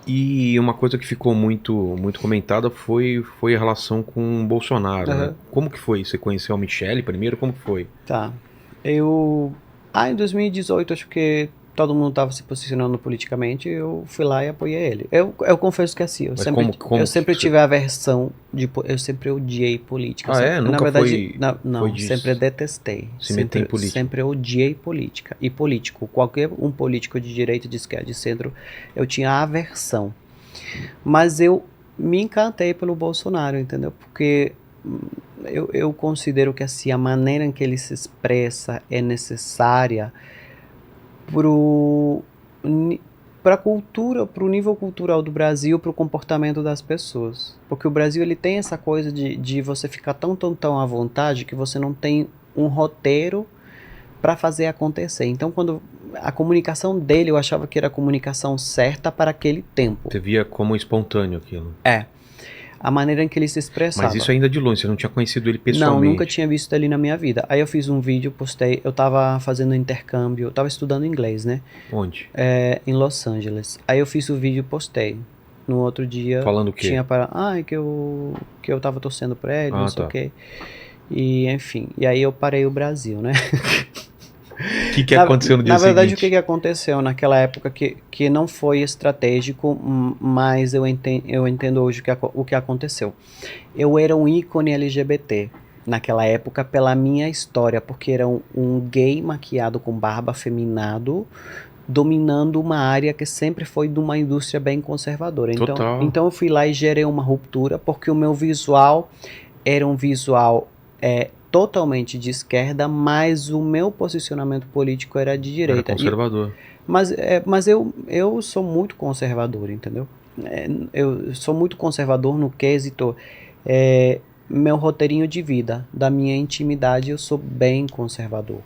E uma coisa que ficou muito comentada foi a relação com o Bolsonaro, né? Aham. Como que foi? Você conheceu a Michelle primeiro? Como que foi? Tá. Em 2018, acho que todo mundo estava se posicionando politicamente, eu fui lá e apoiei ele. Eu confesso que assim, Mas eu como que sempre você... tive aversão eu sempre odiei política, Ah, sabe? é? Na Nunca verdade, foi não, de sempre detestei. se meter em política. Sempre odiei política. E político, qualquer um político de direita, de esquerda, de centro, eu tinha aversão. Mas eu me encantei pelo Bolsonaro, entendeu? Porque eu considero que assim, a maneira em que ele se expressa é necessária para a cultura, para o nível cultural do Brasil, para o comportamento das pessoas. Porque o Brasil ele tem essa coisa de você ficar tão à vontade que você não tem um roteiro para fazer acontecer. Então, quando a comunicação dele, eu achava que era a comunicação certa para aquele tempo. Você via como espontâneo aquilo. É, a maneira em que ele se Mas isso expressava. ainda de longe, você não tinha conhecido ele Não, nunca pessoalmente. tinha visto ele na minha vida. Aí eu fiz um vídeo, postei, eu tava fazendo intercâmbio, eu tava estudando inglês, né? Onde? Em Los Angeles. Aí eu fiz o vídeo e postei. No outro dia Falando o quê? tinha para, que eu tava torcendo pra ele, não Ah, sei o tá. quê. E enfim, e aí eu parei o Brasil, né? O que aconteceu no dia Na verdade, o que seguinte? que aconteceu naquela época que não foi estratégico, mas eu entendo hoje o que aconteceu. Eu era um ícone LGBT naquela época pela minha história, porque era um gay maquiado com barba afeminado, dominando uma área que sempre foi de uma indústria bem conservadora. Total. Então eu fui lá e gerei uma ruptura, porque o meu visual era um visual totalmente de esquerda, mas o meu posicionamento político era de Era direita. conservador. Mas eu sou muito conservador, entendeu? Eu sou muito conservador no quesito meu roteirinho de vida, da minha intimidade, eu sou bem conservador.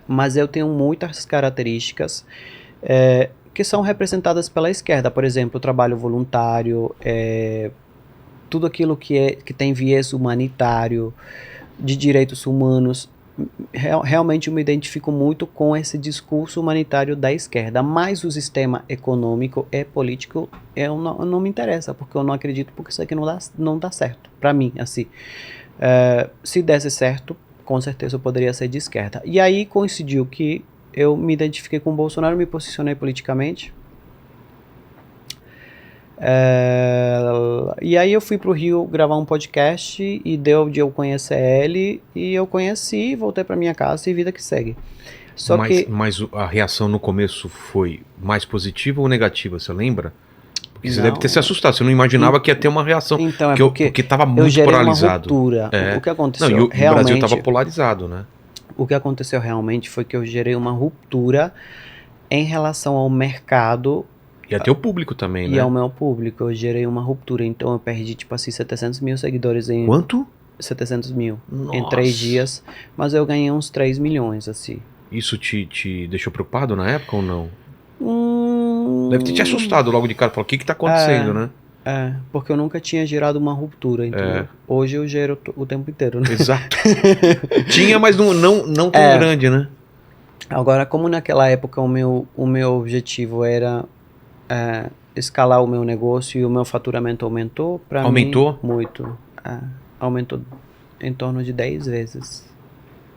Mas eu tenho muitas características que são representadas pela esquerda. Por exemplo, o trabalho voluntário, tudo aquilo que tem viés humanitário, de direitos humanos. Realmente eu me identifico muito com esse discurso humanitário da esquerda, mas o sistema econômico e político não me interessa, porque eu não acredito, porque isso aqui não dá certo, para mim, assim. Se desse certo, com certeza eu poderia ser de esquerda. E aí coincidiu que eu me identifiquei com o Bolsonaro, me posicionei politicamente. E aí eu fui pro Rio gravar um podcast e deu de eu conhecer ele, e eu conheci, voltei pra minha casa e vida que segue. Só que, Mas a reação no começo foi mais positiva ou negativa, você lembra? Porque você deve ter se não, assustado, você não imaginava que ia ter uma reação. então é porque Porque tava eu muito gerei uma polarizado. ruptura. É. O que Não, aconteceu e o Brasil tava realmente, polarizado, né? o que aconteceu realmente foi que eu gerei uma ruptura em relação ao mercado E até o público também, e ao né? meu público. Eu gerei uma ruptura, então eu perdi tipo assim 700 mil seguidores em Quanto? 700 mil em 3 Nossa. dias, mas eu ganhei uns 3 milhões assim. Isso te deixou preocupado na época ou não? Deve ter te Hum, assustado logo de cara. Falou, o que que tá acontecendo, é, né? porque eu nunca tinha gerado uma ruptura, É, entendeu? Hoje eu gero o tempo inteiro, né? exato. Tinha, mas não tão É, grande, né? agora, como naquela época o meu objetivo era escalar o meu negócio e o meu faturamento aumentou, para mim, Aumentou, muito. Aumentou em torno de 10 vezes.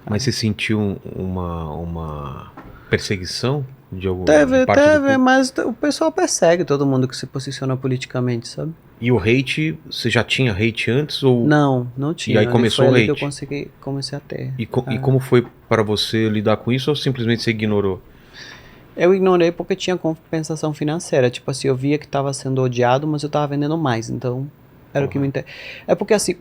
mas você sentiu uma perseguição de Teve, parte do teve, público? mas o pessoal persegue todo mundo que se posiciona politicamente, sabe? E o hate, você já tinha hate antes ou Não e aí tinha. Foi começou o ali que eu hate? comecei a ter. E como foi para você lidar com isso ou simplesmente você ignorou? Eu ignorei porque tinha compensação financeira. Tipo assim, eu via que estava sendo odiado, mas eu estava vendendo mais. Então, era o que me Porra, inter... É porque assim,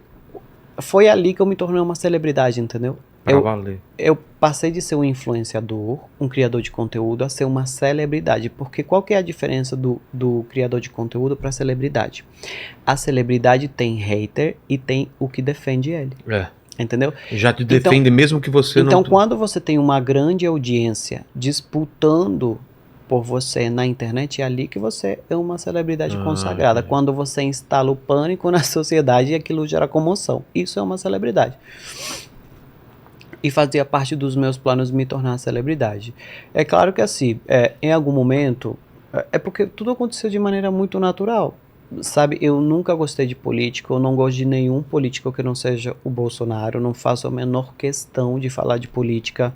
foi ali que eu me tornei uma celebridade, entendeu? pra valer. Eu passei de ser um influenciador, um criador de conteúdo, a ser uma celebridade. Porque qual que é a diferença do criador de conteúdo para celebridade? A celebridade tem hater e tem o que defende ele. É. Entendeu? Já te Então, defende mesmo que você não. então, quando você tem uma grande audiência disputando por você na internet, é ali que você é uma celebridade Ah, consagrada. entendi. Quando você instala o pânico na sociedade e aquilo gera comoção. Isso é uma celebridade. E fazia parte dos meus planos me tornar celebridade. É claro que assim, em algum momento É porque tudo aconteceu de maneira muito natural. Sabe, eu nunca gostei de política, eu não gosto de nenhum político que não seja o Bolsonaro, não faço a menor questão de falar de política,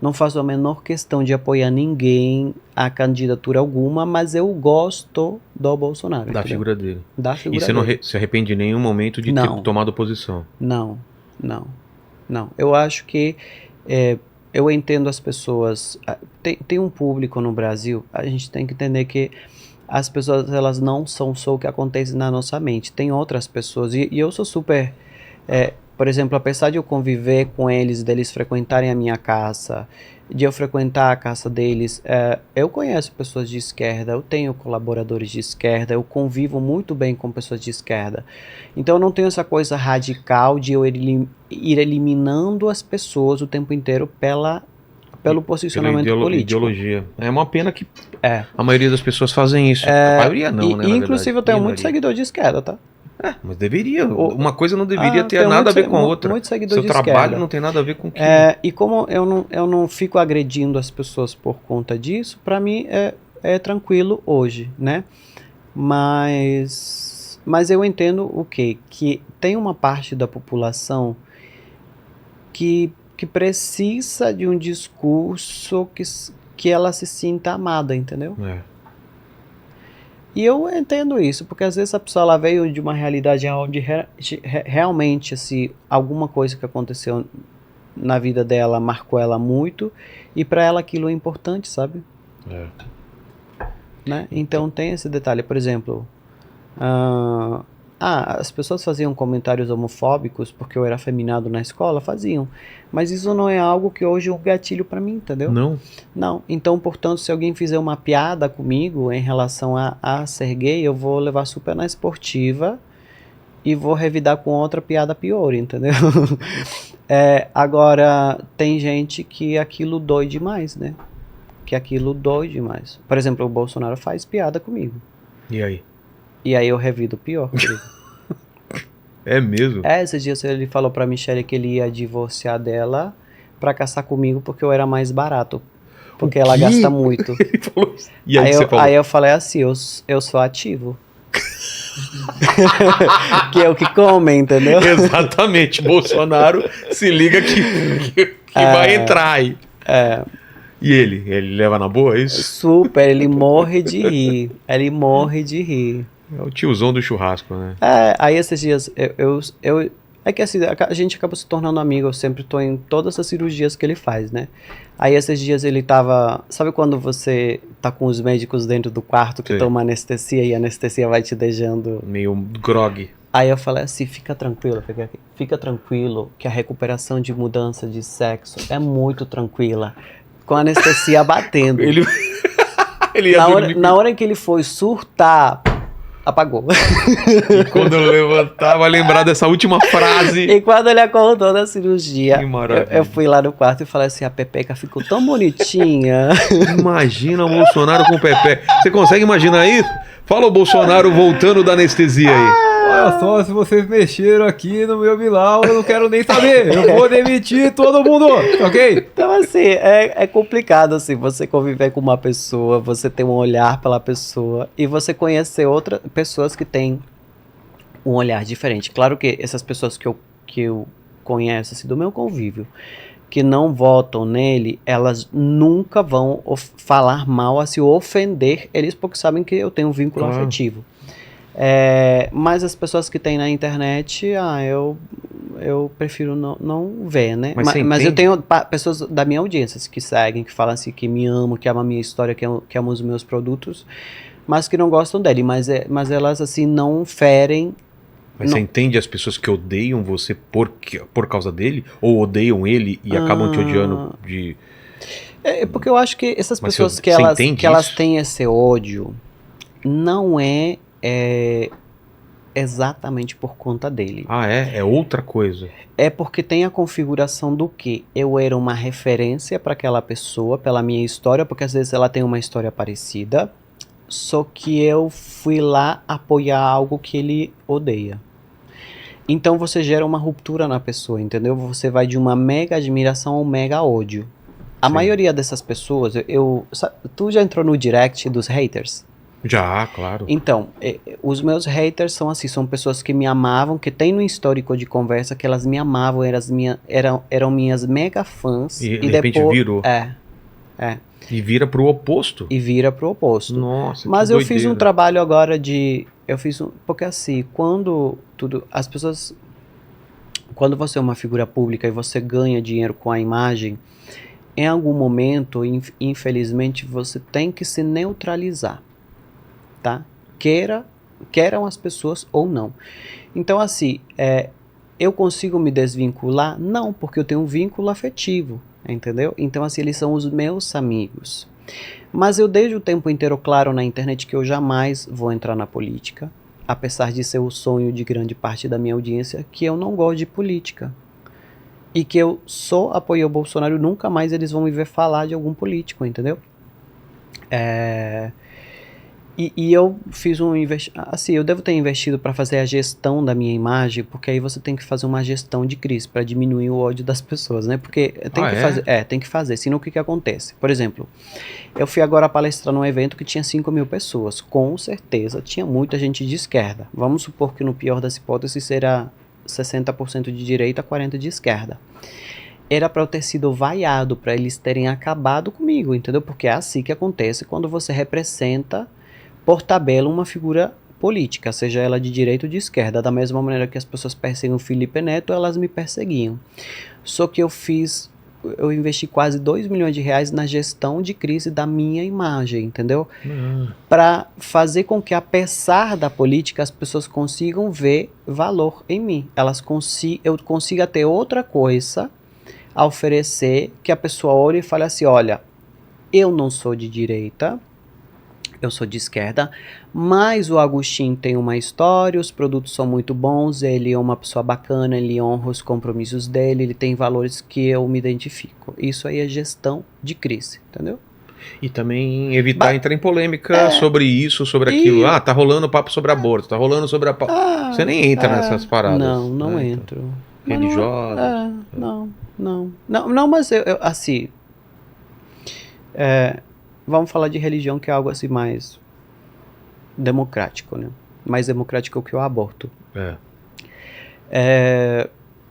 não faço a menor questão de apoiar ninguém a candidatura alguma, mas eu gosto do Bolsonaro, Da entendeu? figura dele. Da E figura você não dele. se arrepende em nenhum momento de ter Não. tomado posição? Não, não, não. Eu acho que eu entendo as pessoas. Tem um público no Brasil, a gente tem que entender que as pessoas elas não são só o que acontece na nossa mente. Tem outras pessoas, e eu sou super. Por exemplo, apesar de eu conviver com eles, deles frequentarem a minha casa, de eu frequentar a casa deles, eu conheço pessoas de esquerda, eu tenho colaboradores de esquerda, eu convivo muito bem com pessoas de esquerda. Então eu não tenho essa coisa radical de eu ir eliminando as pessoas o tempo inteiro pelo posicionamento político. Ideologia. É uma pena que É. a maioria das pessoas fazem isso. A maioria não, né? E na inclusive verdade. eu tenho muito seguidor de esquerda, tá? Mas deveria. Uma coisa não deveria ter tenho nada a muito ver com a outra. muito seguidor Seu de trabalho esquerda. não tem nada a ver com o que. E como eu não fico agredindo as pessoas por conta disso, pra mim é tranquilo hoje, né? Mas eu entendo o quê? Que tem uma parte da população que precisa de um discurso que ela se sinta amada, entendeu? E eu entendo isso, porque às vezes a pessoa ela veio de uma realidade onde realmente assim, alguma coisa que aconteceu na vida dela marcou ela muito, e pra ela aquilo é importante, sabe? Né? Então tem esse detalhe, por exemplo, as pessoas faziam comentários homofóbicos porque eu era afeminado na escola, faziam, mas isso não é algo que hoje é um gatilho pra mim, entendeu? Não, então portanto se alguém fizer uma piada comigo em relação a ser gay, eu vou levar super na esportiva e vou revidar com outra piada pior, entendeu? Agora tem gente que aquilo dói demais, né? Que aquilo dói demais. Por exemplo, o Bolsonaro faz piada comigo. E aí? E aí eu revido pior. É mesmo? Esses dias ele falou pra Michelle que ele ia divorciar dela pra casar comigo porque eu era mais barato. Porque ela gasta muito. Ele falou isso. E aí, você falou? Aí eu falei assim, eu sou ativo. Que é o que come, entendeu? Exatamente. Bolsonaro se liga que vai entrar aí. E ele leva na boa isso? Super, ele morre de rir. Ele morre de rir. É o tiozão do churrasco, né? Aí esses dias é que assim, a gente acaba se tornando amigo, eu sempre tô em todas as cirurgias que ele faz, né? Aí esses dias ele tava, sabe quando você tá com os médicos dentro do quarto que toma anestesia e a anestesia vai te deixando meio grog. Aí eu falei assim, fica tranquilo que a recuperação de mudança de sexo é muito tranquila, com a anestesia batendo. Ele na hora em que ele foi surtar, apagou. E quando eu levantava, lembrar dessa última frase. E quando ele acordou da cirurgia, Que maravilha. eu fui lá no quarto e falei assim, a Pepeca ficou tão bonitinha. Imagina o Bolsonaro com o Pepe. Você consegue imaginar isso? Fala o Bolsonaro voltando da anestesia aí. Olha só, se vocês mexeram aqui no meu Bilal, eu não quero nem saber. Eu vou demitir todo mundo, ok? Então, assim, é complicado, assim, você conviver com uma pessoa, você ter um olhar pela pessoa e você conhecer outras pessoas que têm um olhar diferente. Claro que essas pessoas que eu conheço, assim, do meu convívio, que não votam nele, elas nunca vão falar mal, assim, ofender eles, porque sabem que eu tenho um vínculo afetivo. Mas as pessoas que tem na internet, eu prefiro não ver, né? Mas eu tenho pessoas da minha audiência que seguem, que falam assim, que me amam, que amam a minha história, que amam os meus produtos, mas que não gostam dele. Mas elas, assim, não ferem. Mas você entende as pessoas que odeiam você por causa dele? Ou odeiam ele e acabam te odiando de... Porque eu acho que essas pessoas que elas têm esse ódio, não é exatamente por conta dele. É outra coisa. É porque tem a configuração do que eu era uma referência para aquela pessoa, pela minha história, porque às vezes ela tem uma história parecida, só que eu fui lá apoiar algo que ele odeia. Então você gera uma ruptura na pessoa, entendeu? Você vai de uma mega admiração ao mega ódio. A Sim. maioria dessas pessoas, tu já entrou no direct dos haters? Já, claro. Então, os meus haters são assim, são pessoas que me amavam, que tem no histórico de conversa que elas me amavam, eram minhas mega fãs. E de repente virou. E vira pro oposto. E vira pro oposto. Nossa, Mas que eu fiz um doideira. trabalho agora porque assim, quando você é uma figura pública e você ganha dinheiro com a imagem, em algum momento, infelizmente, você tem que se neutralizar, tá? Queiram as pessoas ou não. Então, assim, eu consigo me desvincular? Não, porque eu tenho um vínculo afetivo, entendeu? Então, assim, eles são os meus amigos. Mas eu desde o tempo inteiro claro na internet que eu jamais vou entrar na política, apesar de ser o sonho de grande parte da minha audiência, que eu não gosto de política. E que eu só apoio o Bolsonaro e nunca mais eles vão me ver falar de algum político, entendeu? E eu fiz assim, eu devo ter investido para fazer a gestão da minha imagem, porque aí você tem que fazer uma gestão de crise para diminuir o ódio das pessoas, né? Porque tem que fazer, senão o que acontece? Por exemplo, eu fui agora palestrar num evento que tinha 5.000 pessoas, com certeza tinha muita gente de esquerda. Vamos supor que no pior das hipóteses será 60% de direita, 40% de esquerda. Era para eu ter sido vaiado, para eles terem acabado comigo, entendeu? Porque é assim que acontece quando você representa por tabela uma figura política, seja ela de direita ou de esquerda. Da mesma maneira que as pessoas perseguem o Felipe Neto, elas me perseguiam. Só que eu investi quase 2 milhões de reais na gestão de crise da minha imagem, entendeu? Para fazer com que, apesar da política, as pessoas consigam ver valor em mim. Eu consiga ter outra coisa a oferecer, que a pessoa olhe e fale assim, olha, eu não sou de direita, eu sou de esquerda, mas o Agostinho tem uma história, os produtos são muito bons, ele é uma pessoa bacana, ele honra os compromissos dele, ele tem valores que eu me identifico. Isso aí é gestão de crise, entendeu? E também evitar entrar em polêmica sobre isso, sobre aquilo. Tá rolando papo sobre aborto, tá rolando sobre Você nem entra nessas paradas. Não né? entro. Religiosa. Não, mas eu assim, vamos falar de religião, que é algo assim mais democrático, né? Mais democrático que o aborto.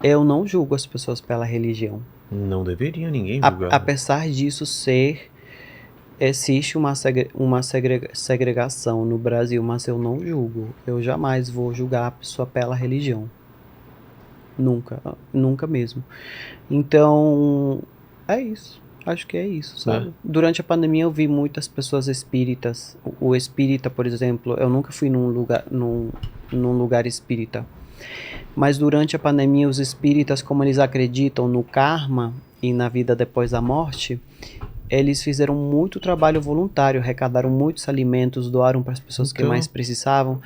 Eu não julgo as pessoas pela religião. Não deveria ninguém julgar. Apesar disso existe uma segregação no Brasil, mas eu não julgo. Eu jamais vou julgar a pessoa pela religião. Nunca mesmo. Então, é isso. Acho que é isso, sabe? Durante a pandemia eu vi muitas pessoas espíritas. O espírita, por exemplo, eu nunca fui num lugar espírita. Mas durante a pandemia os espíritas, como eles acreditam no karma e na vida depois da morte, eles fizeram muito trabalho voluntário, arrecadaram muitos alimentos, doaram para as pessoas que mais precisavam.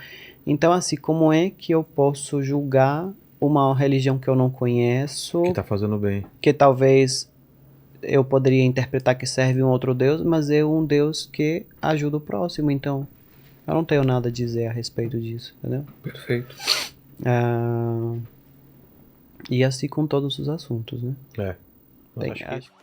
Então, assim, como é que eu posso julgar uma religião que eu não conheço? Que tá fazendo bem. Que talvez eu poderia interpretar que serve um outro Deus, mas é um Deus que ajuda o próximo. Então, eu não tenho nada a dizer a respeito disso, entendeu? Perfeito. E assim com todos os assuntos, né? Acho que